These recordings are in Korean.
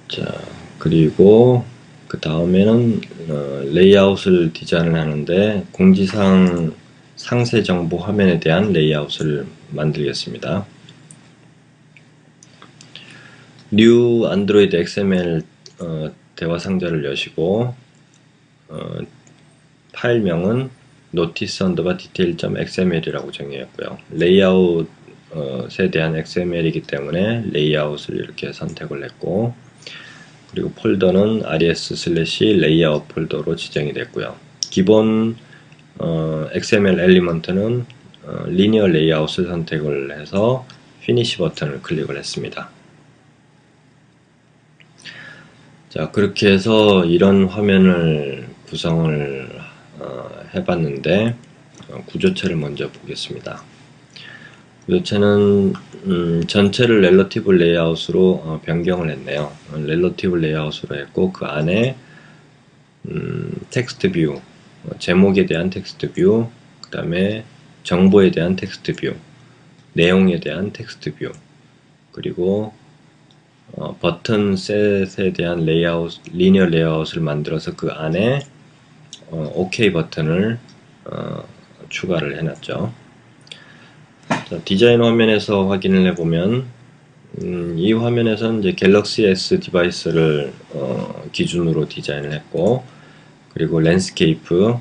자, 그리고 그 다음에는 레이아웃을 디자인을 하는데 공지사항 상세 정보 화면에 대한 레이아웃을 만들겠습니다. New Android XML 대화 상자를 여시고 파일명은 notice_detail.xml이라고 정의했고요. 레이아웃에 대한 XML이기 때문에 레이아웃을 이렇게 선택을 했고, 그리고 폴더는 res/layout 폴더로 지정이 됐고요. 기본 XML 엘리먼트는 리니어 레이아웃을 선택을 해서 피니시 버튼을 클릭을 했습니다. 자, 그렇게 해서 이런 화면을 구성을 해봤는데 구조체를 먼저 보겠습니다. 구조체는 전체를 렐러티브 레이아웃으로 변경을 했네요. 렐러티브 레이아웃으로 했고, 그 안에 텍스트 뷰, 제목에 대한 텍스트 뷰, 그 다음에 정보에 대한 텍스트 뷰, 내용에 대한 텍스트 뷰, 그리고 버튼 셋에 대한 레이아웃, 리니어 레이아웃을 만들어서 그 안에 OK 버튼을 추가를 해놨죠. 자, 디자인 화면에서 확인을 해보면 이 화면에서는 이제 갤럭시 S 디바이스를 기준으로 디자인을 했고, 그리고 랜드스케이프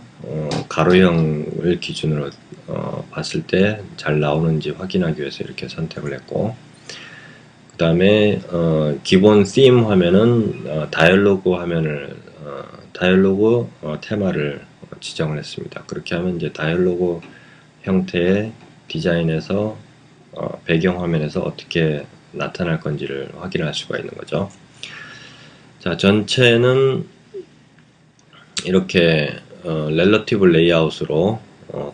가로형을 기준으로 봤을 때 잘 나오는지 확인하기 위해서 이렇게 선택을 했고, 그 다음에 기본 theme 화면은 다이얼로그 화면을 다이얼로그 테마를 지정을 했습니다. 그렇게 하면 이제 다이얼로그 형태의 디자인에서 배경 화면에서 어떻게 나타날 건지를 확인할 수가 있는 거죠. 자, 전체는 이렇게 렐러티브 레이아웃으로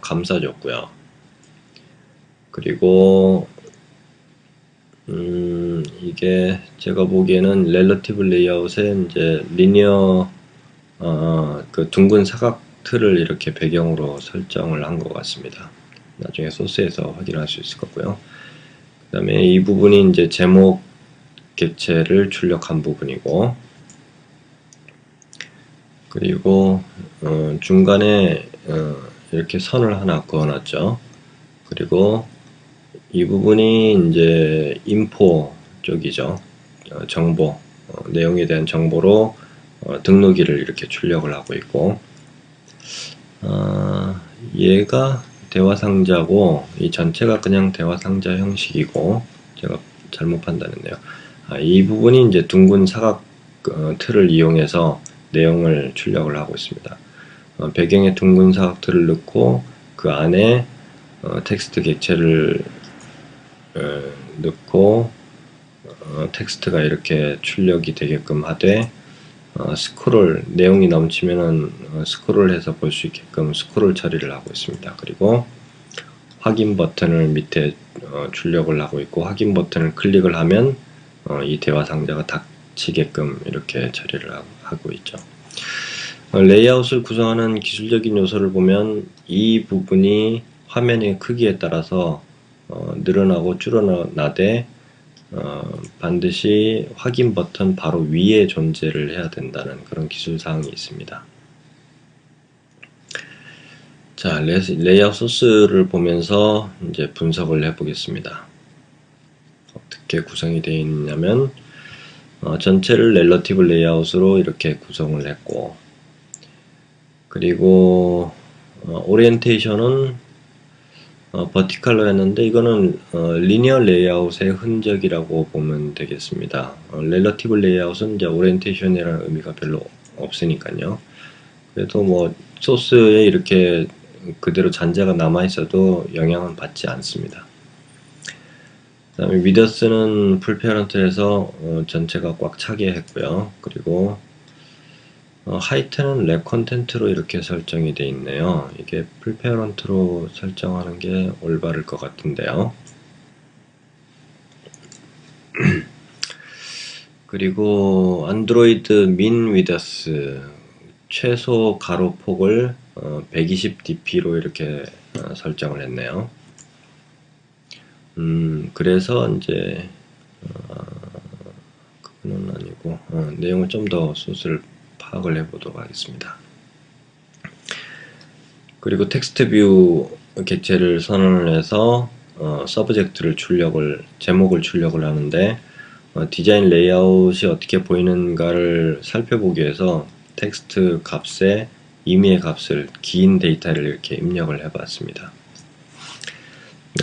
감싸줬고요. 그리고 이게 제가 보기에는 렐러티브 레이아웃에 이제 리니어 그 둥근 사각 틀을 이렇게 배경으로 설정을 한 것 같습니다. 나중에 소스에서 확인할 수 있을 거고요. 그 다음에 이 부분이 이제 제목 객체를 출력한 부분이고, 그리고 중간에 이렇게 선을 하나 그어놨죠. 그리고 이 부분이 이제 인포 쪽이죠. 정보, 내용에 대한 정보로 등록일을 이렇게 출력을 하고 있고, 얘가 대화 상자고 이 전체가 그냥 대화 상자 형식이고, 제가 잘못 판단했네요. 이 부분이 이제 둥근 사각 틀을 이용해서 내용을 출력을 하고 있습니다. 배경에 둥근 사각 틀을 넣고 그 안에 텍스트 객체를 넣고 텍스트가 이렇게 출력이 되게끔 하되, 스크롤, 내용이 넘치면은 스크롤해서 볼 수 있게끔 스크롤 처리를 하고 있습니다. 그리고 확인 버튼을 밑에 출력을 하고 있고, 확인 버튼을 클릭을 하면 이 대화 상자가 닫히게끔 이렇게 처리를 하고 있죠. 레이아웃을 구성하는 기술적인 요소를 보면 이 부분이 화면의 크기에 따라서 늘어나고 줄어나되 반드시 확인 버튼 바로 위에 존재를 해야 된다는 그런 기술사항이 있습니다. 자, 레이아웃 소스를 보면서 이제 분석을 해보겠습니다. 어떻게 구성이 되어 있냐면 전체를 렐러티브 레이아웃으로 이렇게 구성을 했고, 그리고 오리엔테이션은 버티컬로 했는데 이거는 리니어 레이아웃의 흔적이라고 보면 되겠습니다. 렐러티브 레이아웃은 이제 오리엔테이션이라는 의미가 별로 없으니까요. 그래도 뭐 소스에 이렇게 그대로 잔재가 남아 있어도 영향은 받지 않습니다. 그 다음에 위더스는 풀페어런트에서 전체가 꽉 차게 했고요. 그리고 하이트는 랩 컨텐트로 이렇게 설정이 되어 있네요. 이게 풀페어런트로 설정하는 게 올바를 것 같은데요. 그리고 안드로이드 민 위더스 최소 가로폭을 120dp로 이렇게 설정을 했네요. 그래서 이제 그거는 아니고 가지고 내용을 좀 더 소스를 파악을 해 보도록 하겠습니다. 그리고 텍스트 뷰 객체를 선언을 해서 서브젝트를 제목을 출력을 하는데 디자인 레이아웃이 어떻게 보이는가를 살펴보기 위해서 텍스트 값에 임의의 값을 긴 데이터를 이렇게 입력을 해 봤습니다.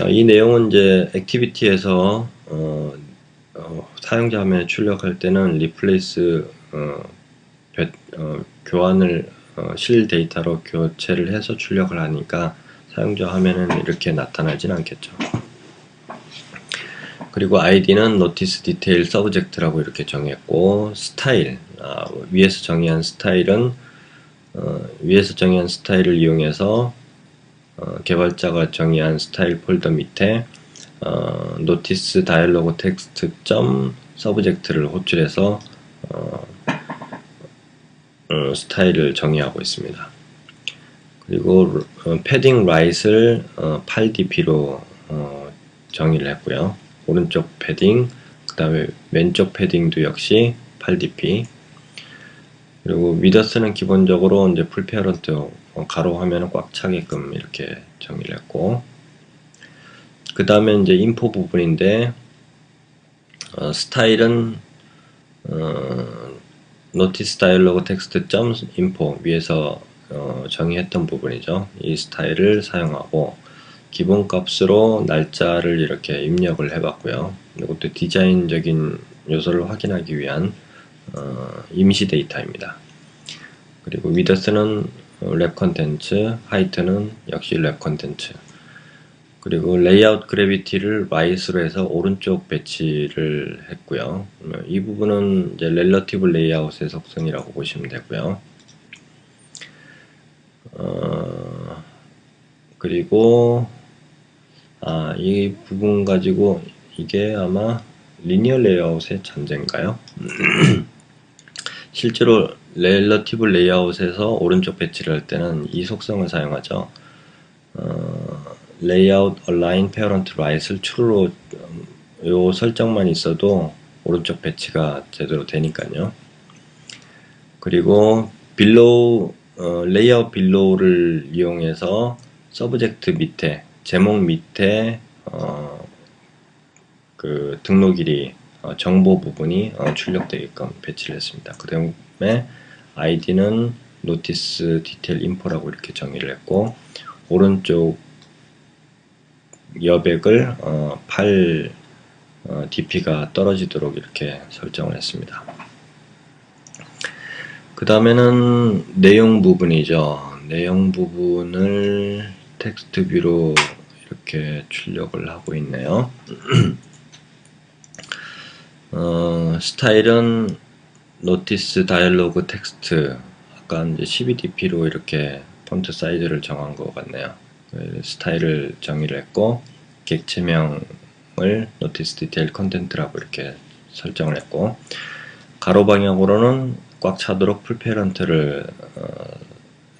이 내용은 이제 액티비티에서 사용자 화면에 출력할 때는 리플레이스 교환을 실 데이터로 교체를 해서 출력을 하니까 사용자 화면에는 이렇게 나타나진 않겠죠. 그리고 id는 notice detail subject라고 이렇게 정했고, 스타일, 위에서 정의한 스타일은 위에서 정의한 스타일을 이용해서 개발자가 정의한 스타일 폴더 밑에 notice dialog text subject를 호출해서 스타일을 정의하고 있습니다. 그리고 패딩 right을 8dp로 정의를 했고요. 오른쪽 패딩, 그 다음에 왼쪽 패딩도 역시 8dp. 그리고 위더스는 기본적으로 이제 풀페어런트 가로 화면은 꽉 차게끔 이렇게 정의를 했고, 그 다음에 이제 인포 부분인데 스타일은 notice dialog text info 위에서 정의했던 부분이죠. 이 스타일을 사용하고 기본값으로 날짜를 이렇게 입력을 해봤고요. 이것도 디자인적인 요소를 확인하기 위한 임시 데이터입니다. 그리고 위더스는 랩 컨텐츠, 하이트는 역시 랩 컨텐츠. 그리고 레이아웃 그래비티를 right으로 해서 오른쪽 배치를 했고요. 이 부분은 이제 렐러티브 레이아웃의 속성이라고 보시면 되고요. 그리고 이 부분 가지고 이게 아마 리니어 레이아웃의 잔재인가요? 실제로 렐러티브 레이아웃에서 오른쪽 배치를 할 때는 이 속성을 사용하죠. layout align parent right을 true로 요 설정만 있어도 오른쪽 배치가 제대로 되니까요. 그리고 below layout below를 이용해서 서브젝트 밑에 제목 밑에 그 등록 일이 정보 부분이 출력되게끔 배치를 했습니다. 그 다음에 id는 notice detail info라고 이렇게 정의를 했고, 오른쪽 여백을 8 dp가 떨어지도록 이렇게 설정을 했습니다. 그 다음에는 내용 부분이죠. 내용 부분을 텍스트 뷰로 이렇게 출력을 하고 있네요. 스타일은 notice dialog text, 아까 이제 12dp로 이렇게 폰트 사이즈를 정한 것 같네요. 스타일을 정의를 했고, 객체명을 notice detail content라고 이렇게 설정을 했고, 가로 방향으로는 꽉 차도록 풀페어런트를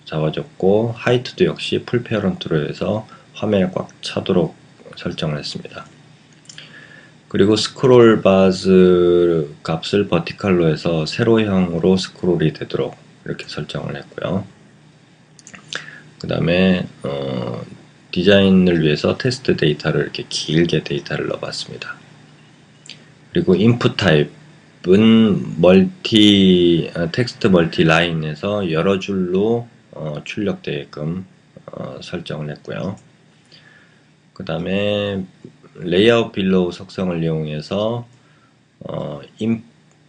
잡아줬고, 하이트도 역시 풀페어런트로 해서 화면에 꽉 차도록 설정을 했습니다. 그리고 스크롤 바즈 값을 버티컬로 해서 세로형으로 스크롤이 되도록 이렇게 설정을 했고요. 그 다음에 디자인을 위해서 테스트 데이터를 이렇게 길게 데이터를 넣어봤습니다. 그리고 input 타입은 텍스트 멀티 라인에서 여러 줄로 출력되게끔 설정을 했고요. 그 다음에 레이아웃 빌로우 속성을 이용해서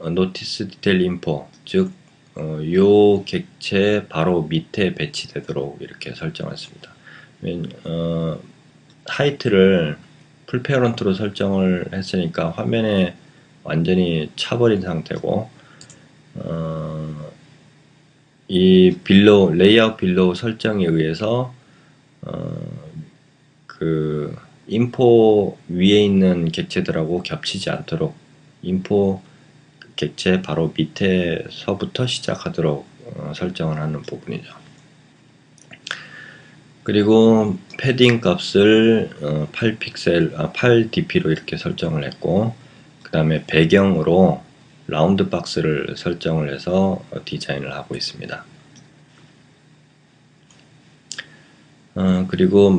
notice detail info, 즉 요 객체 바로 밑에 배치되도록 이렇게 설정했습니다. 하이트를 풀페어런트로 설정을 했으니까 화면에 완전히 차버린 상태고, 이 레이아웃 빌로우 설정에 의해서 그 인포 위에 있는 객체들하고 겹치지 않도록 인포 객체 바로 밑에서부터 시작하도록 설정을 하는 부분이죠. 그리고 패딩 값을 8dp로 이렇게 설정을 했고, 그 다음에 배경으로 라운드 박스를 설정을 해서 디자인을 하고 있습니다. 그리고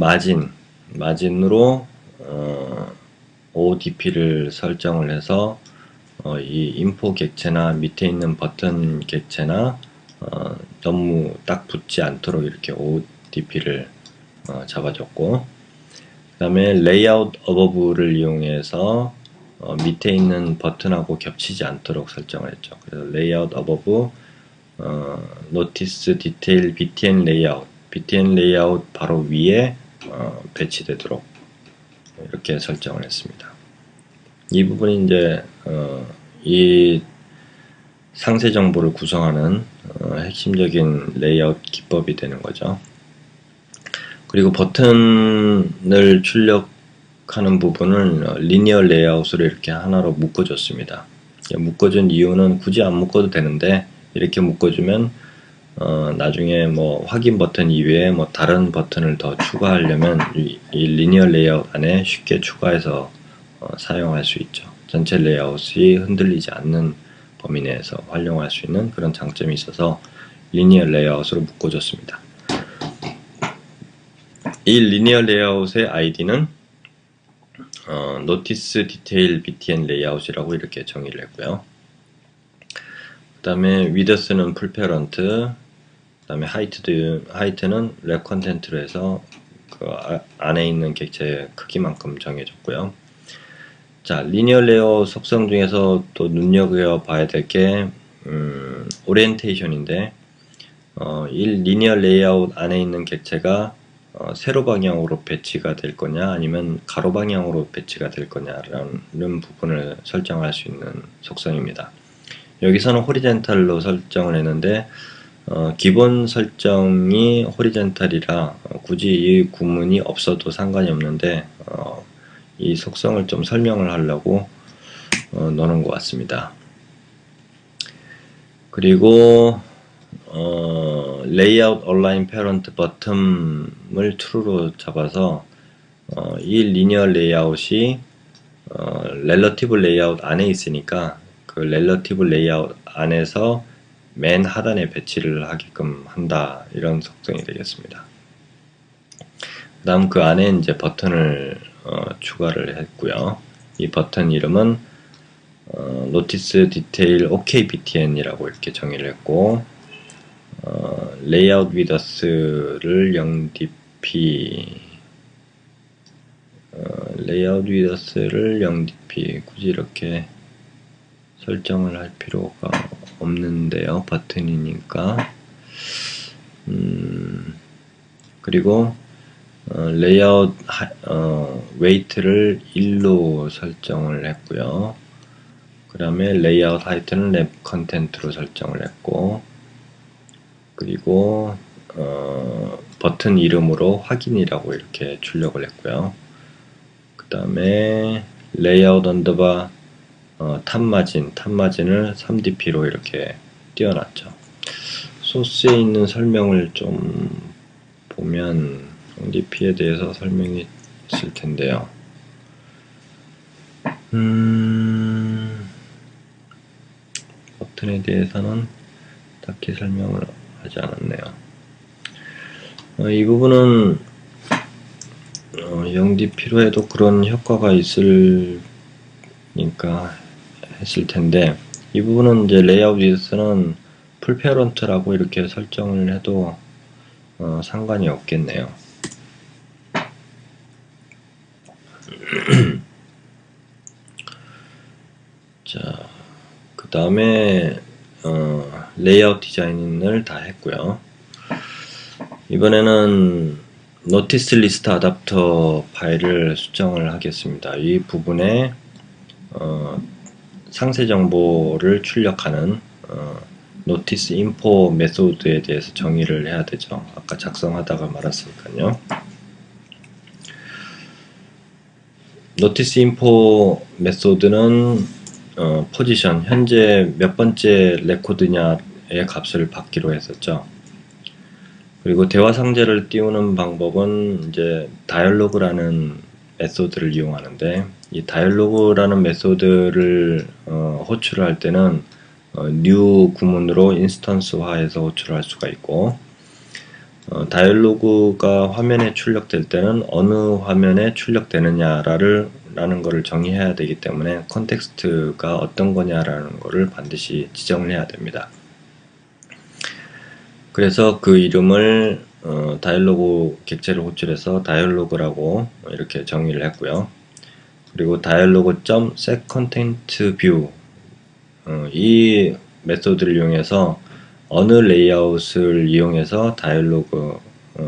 마진으로 ODP를 설정을 해서 이 인포 객체나 밑에 있는 버튼 객체나 너무 딱 붙지 않도록 이렇게 ODP를 잡아줬고, 그 다음에 레이아웃 어버브를 이용해서 밑에 있는 버튼하고 겹치지 않도록 설정을 했죠. 그래서 레이아웃 어버브 노티스 디테일 btn 레이아웃 바로 위에 배치되도록 이렇게 설정을 했습니다. 이 부분이 이제 이 상세 정보를 구성하는 핵심적인 레이아웃 기법이 되는 거죠. 그리고 버튼을 출력하는 부분을 리니어 레이아웃으로 이렇게 하나로 묶어줬습니다. 묶어준 이유는 굳이 안 묶어도 되는데, 이렇게 묶어주면 나중에 뭐 확인 버튼 이외에 뭐 다른 버튼을 더 추가하려면 이 리니어 레이아웃 안에 쉽게 추가해서 사용할 수 있죠. 전체 레이아웃이 흔들리지 않는 범위 내에서 활용할 수 있는 그런 장점이 있어서 리니어 레이아웃으로 묶어줬습니다. 이 리니어 레이아웃의 아이디는 노티스 디테일 btn 레이아웃이라고 이렇게 정의를 했고요. 그 다음에 위더스는 풀페런트, 그 다음에 하이트는 랩 컨텐트로 해서 그 안에 있는 객체의 크기만큼 정해졌고요. 자, 리니어 레이아웃 속성 중에서 또 눈여겨봐야 될 게 오리엔테이션인데, 이 리니어 레이아웃 안에 있는 객체가 세로 방향으로 배치가 될 거냐 아니면 가로 방향으로 배치가 될 거냐라는 부분을 설정할 수 있는 속성입니다. 여기서는 호리젠탈로 설정을 했는데 기본 설정이 호리젠탈이라 굳이 이 구문이 없어도 상관이 없는데 이 속성을 좀 설명을 하려고 넣는 것 같습니다. 그리고 레이아웃 얼라인 페런트 버튼을 true로 잡아서 이 리니어 레이아웃이 렐러티브 레이아웃 안에 있으니까 그 렐러티브 레이아웃 안에서 맨 하단에 배치를 하게끔 한다, 이런 속성이 되겠습니다. 그 다음 그 안에 이제 버튼을 추가를 했고요. 이 버튼 이름은 노티스 디테일 OK btn 이라고 이렇게 정의를 했고, 레이아웃 위더스를 0dp 레이아웃 위더스를 0dp 굳이 이렇게 설정을 할 필요가 없는데요. 버튼이니까. 그리고 레이아웃 웨이트를 1로 설정을 했고요. 그 다음에 레이아웃 하이트는 랩 컨텐트로 설정을 했고, 그리고 버튼 이름으로 확인이라고 이렇게 출력을 했고요. 그 다음에 레이아웃 언더바 탑마진을 3dp로 이렇게 띄워놨죠. 소스에 있는 설명을 좀 보면 3dp에 대해서 설명이 있을 텐데요. 버튼에 대해서는 딱히 설명을 하지 않았네요. 이 부분은 0dp로 해도 그런 효과가 있으니까 했을 텐데, 이 부분은 이제 레이아웃 위드스는 풀페런트라고 이렇게 설정을 해도 상관이 없겠네요. 자, 그 다음에 레이아웃 디자인을 다 했고요. 이번에는 노티스 리스트 어댑터 파일을 수정을 하겠습니다. 이 부분에 상세 정보를 출력하는 노티스 인포 메소드에 대해서 정의를 해야 되죠. 아까 작성하다가 말았으니까요. 노티스 인포 메소드는 포지션, 현재 몇 번째 레코드냐의 값을 받기로 했었죠. 그리고 대화 상자를 띄우는 방법은 이제 다이얼로그라는 메소드를 이용하는데, 이 다이얼로그라는 메소드를 호출을 할 때는 new 구문으로 인스턴스화해서 호출을 할 수가 있고, 다이얼로그가 화면에 출력될 때는 어느 화면에 출력되느냐라는 것을 정의해야 되기 때문에 컨텍스트가 어떤 거냐라는 것을 반드시 지정을 해야 됩니다. 그래서 그 이름을 다이얼로그 객체를 호출해서 다이얼로그라고 이렇게 정의를 했고요. 그리고 dialog.setContentView 이 메소드를 이용해서 어느 레이아웃을 이용해서 다이얼로그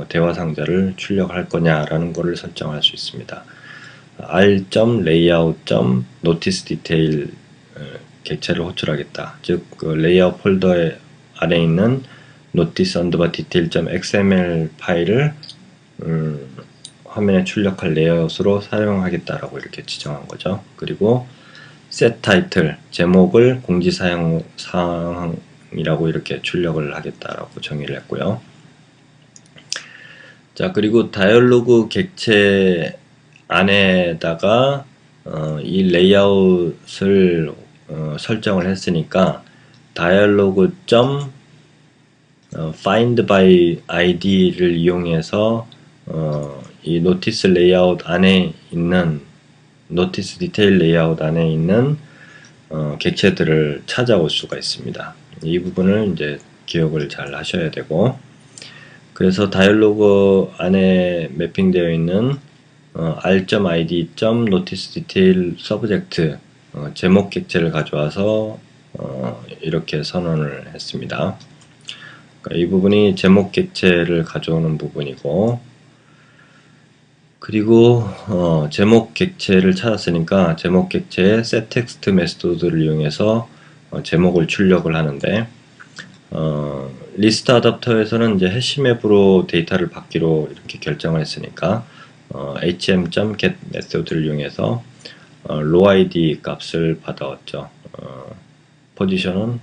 대화 상자를 출력할 거냐라는 것을 설정할 수 있습니다. r.layout.noticeDetail 객체를 호출하겠다. 즉, 그 레이아웃 폴더에 안에 있는 notice_detail.xml 파일을 화면에 출력할 레이아웃으로 사용하겠다라고 이렇게 지정한 거죠. 그리고 set title 제목을 공지사항이라고 이렇게 출력을 하겠다라고 정의를 했고요. 자, 그리고 다이얼로그 객체 안에다가 이 레이아웃을 설정을 했으니까 dialog.find by id를 이용해서 이 노티스 레이아웃 안에 있는 노티스 디테일 레이아웃 안에 있는 객체들을 찾아올 수가 있습니다. 이 부분을 이제 기억을 잘 하셔야 되고, 그래서 다이얼로그 안에 매핑되어 있는 r.id.noticeDetail subject 제목 객체를 가져와서 이렇게 선언을 했습니다. 그러니까 이 부분이 제목 객체를 가져오는 부분이고, 그리고 제목 객체를 찾았으니까 제목 객체의 setText 메소드를 이용해서 제목을 출력을 하는데, 리스트 어댑터에서는 이제 해시맵으로 데이터를 받기로 이렇게 결정을 했으니까 hm.get 메소드를 이용해서 rowid 값을 받아왔죠. 포지션은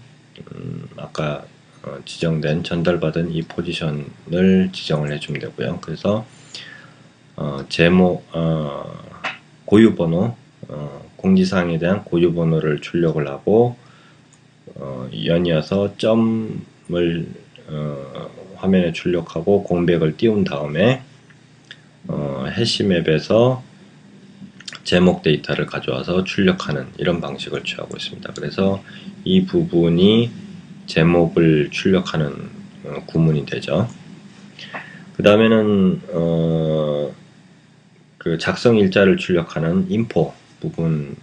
아까 지정된 전달받은 이 포지션을 지정을 해주면 되고요. 그래서 제목 고유번호 공지사항에 대한 고유번호를 출력을 하고 연이어서 점을 화면에 출력하고 공백을 띄운 다음에 해시맵에서 제목 데이터를 가져와서 출력하는 이런 방식을 취하고 있습니다. 그래서 이 부분이 제목을 출력하는 구문이 되죠. 그 다음에는 그 작성 일자를 출력하는 info 부분을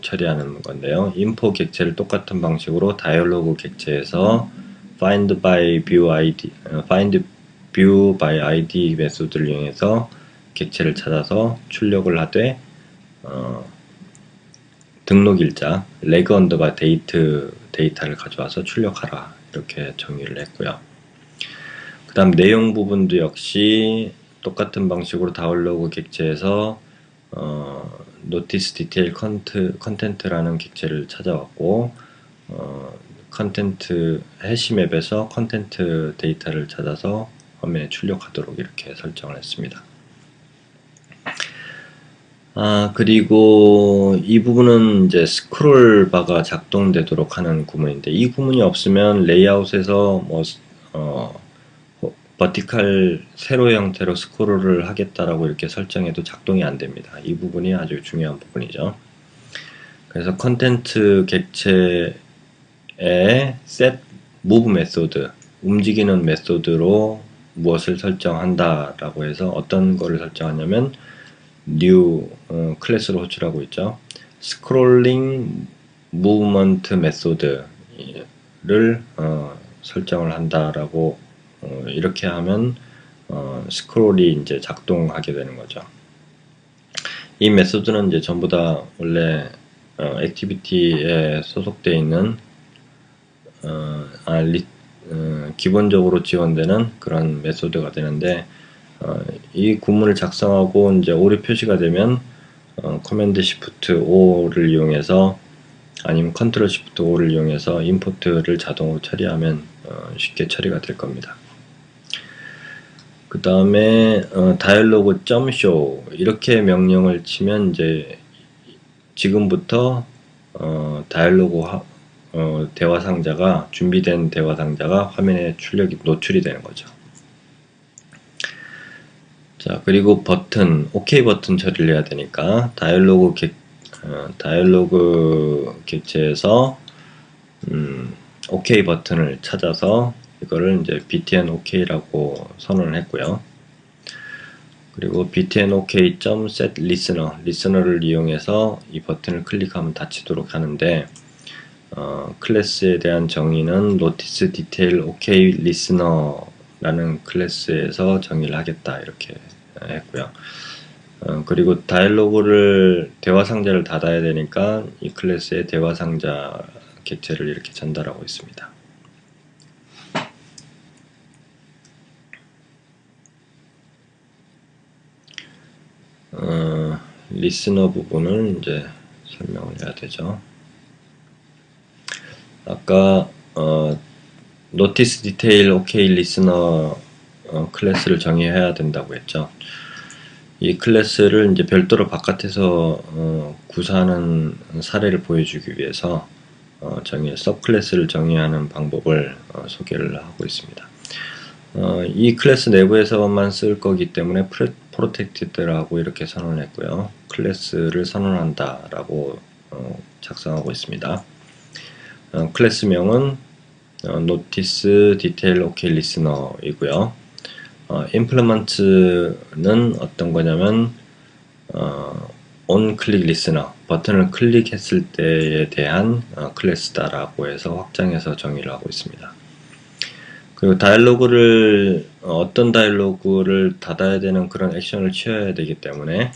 처리하는 건데요. info 객체를 똑같은 방식으로 다이얼로그 객체에서 find by view id 메소드를 이용해서 객체를 찾아서 출력을 하되 등록 일자 leg underbar date 데이터를 가져와서 출력하라 이렇게 정의를 했고요. 그 다음 내용 부분도 역시 똑같은 방식으로 다이얼로그 객체에서 notice detail content라는 객체를 찾아왔고 컨텐트 해시맵에서 컨텐트 데이터를 찾아서 화면에 출력하도록 이렇게 설정을 했습니다. 그리고 이 부분은 이제 스크롤 바가 작동되도록 하는 구문인데, 이 구문이 없으면 레이아웃에서 뭐 버티컬 세로 형태로 스크롤을 하겠다라고 이렇게 설정해도 작동이 안 됩니다. 이 부분이 아주 중요한 부분이죠. 그래서 컨텐트 객체의 set move 메소드 움직이는 메소드로 무엇을 설정한다라고 해서 어떤 거를 설정하냐면 new 클래스로 호출하고 있죠. scrolling movement 메소드를 설정을 한다라고 이렇게 하면 스크롤이 이제 작동하게 되는 거죠. 이 메소드는 이제 전부 다 원래 액티비티에 소속되어 있는 기본적으로 지원되는 그런 메소드가 되는데, 이 구문을 작성하고 이제 오류 표시가 되면 커맨드 시프트 O를 이용해서 아니면 컨트롤 시프트 O를 이용해서 임포트를 자동으로 처리하면 쉽게 처리가 될 겁니다. 그 다음에 다이얼로그 .show 이렇게 명령을 치면 이제 지금부터 다이얼로그 대화 상자가 준비된 대화 상자가 화면에 노출이 되는 거죠. 자, 그리고 버튼, OK 버튼 처리를 해야 되니까 다이얼로그 객체에서 OK 버튼을 찾아서 이거를 이제 btn ok라고 선언을 했고요. 그리고 btn ok.set listener를 이용해서 이 버튼을 클릭하면 닫히도록 하는데 클래스에 대한 정의는 notice detail ok listener라는 클래스에서 정의를 하겠다 이렇게 했고요. 그리고 다이얼로그를 대화 상자를 닫아야 되니까 이 클래스의 대화 상자 객체를 이렇게 전달하고 있습니다. 리스너 부분을 이제 설명을 해야 되죠. 아까 notice detail ok listener 클래스를 정의해야 된다고 했죠. 이 클래스를 이제 별도로 바깥에서 구사하는 사례를 보여주기 위해서 서브클래스를 정의하는 방법을 소개를 하고 있습니다. 이 클래스 내부에서만 쓸 거기 때문에 protected라고 이렇게 선언을 했고요. 클래스를 선언한다 라고 작성하고 있습니다. 클래스명은 notice detail ok listener 이고요. implement는 어떤 거냐면 on click listener 버튼을 클릭했을 때에 대한 클래스다 라고 해서 확장해서 정의를 하고 있습니다. 그리고 어떤 다이얼로그를 닫아야 되는 그런 액션을 취해야 되기 때문에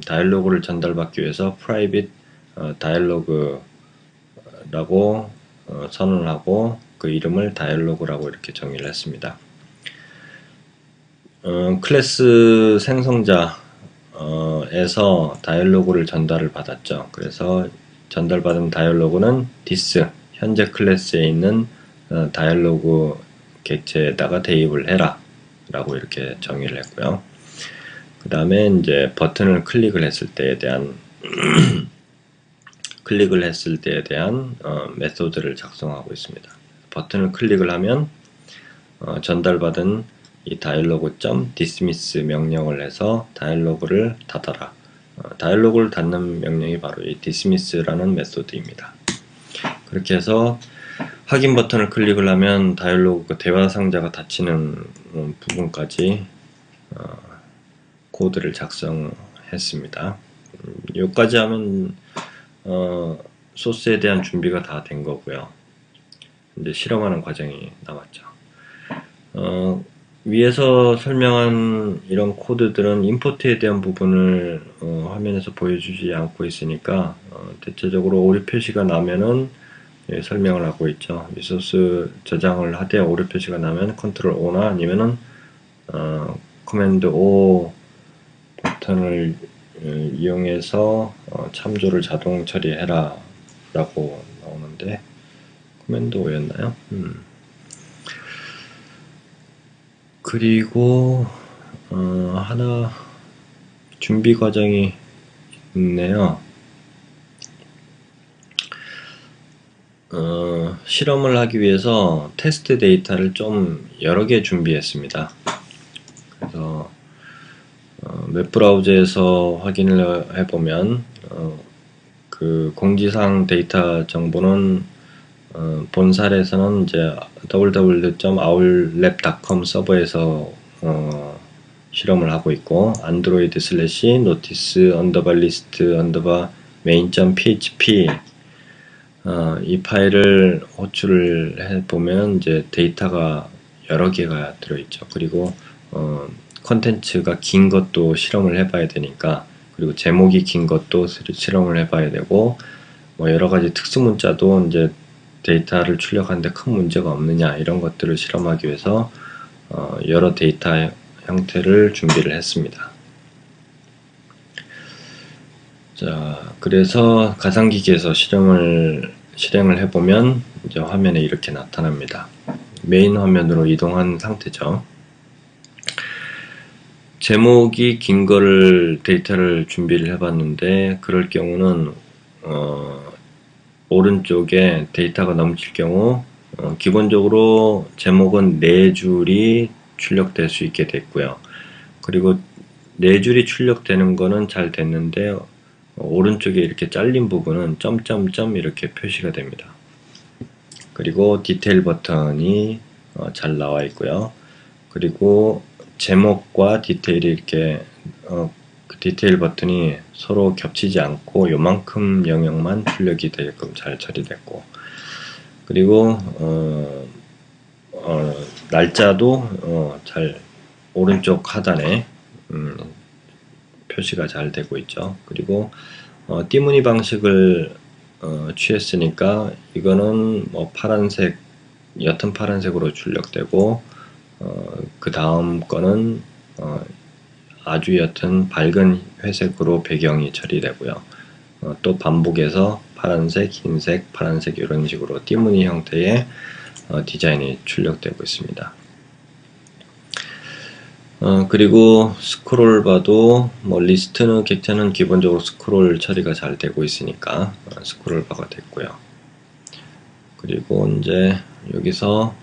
다이얼로그를 전달받기 위해서 private 다이얼로그라고 선언을 하고 그 이름을 다이얼로그라고 이렇게 정의를 했습니다. 클래스 생성자에서 다이얼로그를 전달을 받았죠. 그래서 전달받은 다이얼로그는 this 현재 클래스에 있는 다이얼로그 객체에다가 대입을 해라 라고 이렇게 정의를 했고요. 그 다음에 이제 버튼을 클릭을 했을 때에 대한 메소드를 작성하고 있습니다. 버튼을 클릭을 하면 전달받은 이 dialog.dismiss 명령을 해서 다이얼로그를 닫아라. 다이얼로그를 닫는 명령이 바로 이 dismiss라는 메소드입니다. 그렇게 해서 확인 버튼을 클릭을 하면 다이얼로그 대화 상자가 닫히는 부분까지 코드를 작성했습니다. 여기까지 하면 소스에 대한 준비가 다 된 거고요. 이제 실험하는 과정이 남았죠. 위에서 설명한 이런 코드들은 임포트에 대한 부분을 화면에서 보여주지 않고 있으니까 대체적으로 오류 표시가 나면은 설명을 하고 있죠. 리소스 저장을 하되 오류 표시가 나면 컨트롤 O나 아니면은 커맨드 O 버튼을 이용해서 참조를 자동 처리해라 라고 나오는데 커맨드 O였나요? 그리고 하나 준비 과정이 있네요. 실험을 하기 위해서 테스트 데이터를 좀 여러 개 준비했습니다. 그래서 웹브라우저에서 확인을 해보면 그 공지사항 데이터 정보는 본 사례에서는 이제 www.owllab.com 서버에서 실험을 하고 있고 android/notice_list_main.php 이 파일을 호출을 해보면 이제 데이터가 여러 개가 들어있죠. 그리고 컨텐츠가 긴 것도 실험을 해봐야 되니까, 그리고 제목이 긴 것도 실험을 해봐야 되고, 뭐 여러 가지 특수 문자도 이제 데이터를 출력하는데 큰 문제가 없느냐 이런 것들을 실험하기 위해서 여러 데이터 형태를 준비를 했습니다. 자, 그래서 가상기기에서 실행을 해보면 이제 화면에 이렇게 나타납니다. 메인 화면으로 이동한 상태죠. 제목이 긴 거를 데이터를 준비를 해봤는데 그럴 경우는 오른쪽에 데이터가 넘칠 경우 기본적으로 제목은 4줄이 출력될 수 있게 됐고요. 그리고 4줄이 출력되는 거는 잘 됐는데 오른쪽에 이렇게 잘린 부분은 점점점 이렇게 표시가 됩니다. 그리고 디테일 버튼이 잘 나와 있고요. 그리고 제목과 디테일이 이렇게 그 디테일 버튼이 서로 겹치지 않고 요만큼 영역만 출력이 되게끔 잘 처리됐고, 그리고 날짜도 잘 오른쪽 하단에 표시가 잘 되고 있죠. 그리고 띠무늬 방식을 취했으니까 이거는 뭐 파란색, 옅은 파란색으로 출력되고 그 다음 거는 아주 옅은 밝은 회색으로 배경이 처리되고요. 또 반복해서 파란색, 흰색, 파란색 이런 식으로 띠무늬 형태의 디자인이 출력되고 있습니다. 그리고 스크롤 바도 뭐 리스트는 객체는 기본적으로 스크롤 처리가 잘 되고 있으니까 스크롤 바가 됐고요. 그리고 이제 여기서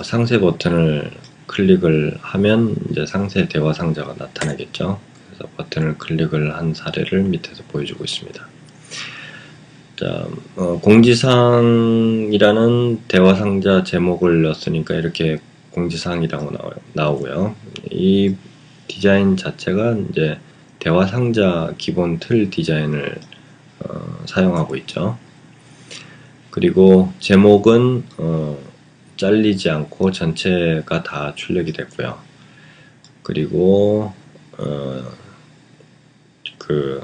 상세 버튼을 클릭을 하면 이제 상세 대화 상자가 나타나겠죠. 그래서 버튼을 클릭을 한 사례를 밑에서 보여주고 있습니다. 자, 공지사항이라는 대화 상자 제목을 넣었으니까 이렇게 공지사항이라고 나오고요. 이 디자인 자체가 이제 대화 상자 기본 틀 디자인을 사용하고 있죠. 그리고 제목은 잘리지 않고 전체가 다 출력이 됐고요. 그리고 그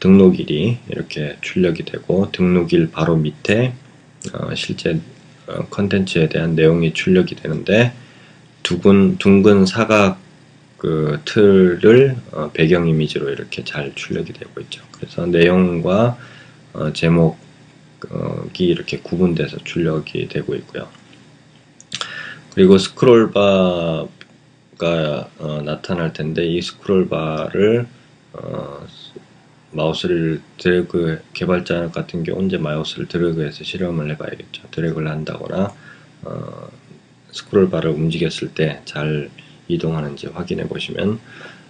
등록일이 이렇게 출력이 되고 등록일 바로 밑에 실제 컨텐츠에 대한 내용이 출력이 되는데 둥근 사각 그 틀을 배경 이미지로 이렇게 잘 출력이 되고 있죠. 그래서 내용과 제목이 이렇게 구분돼서 출력이 되고 있고요. 그리고 스크롤바가 나타날 텐데 이 스크롤바를 마우스를 드래그, 개발자 같은 경우 이제 마우스를 드래그해서 실험을 해봐야겠죠. 드래그를 한다거나 스크롤바를 움직였을 때 잘 이동하는지 확인해 보시면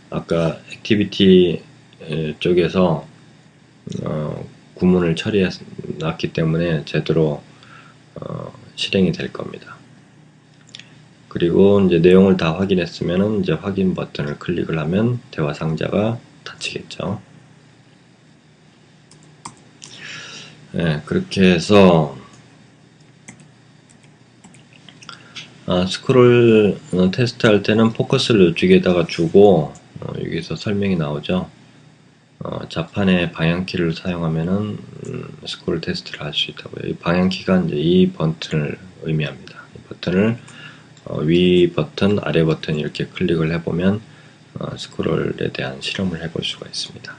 아까 액티비티 쪽에서 구문을 처리해 놨기 때문에 제대로 실행이 될 겁니다. 그리고 이제 내용을 다 확인했으면 이제 확인 버튼을 클릭을 하면 대화 상자가 닫히겠죠. 네, 그렇게 해서 스크롤 테스트 할 때는 포커스를 이쪽에다가 주고 여기서 설명이 나오죠. 자판의 방향키를 사용하면은 스크롤 테스트를 할 수 있다고요. 이 방향키가 이제 이 버튼을 의미합니다. 이 버튼을 위 버튼, 아래 버튼 이렇게 클릭을 해보면 스크롤에 대한 실험을 해볼 수가 있습니다.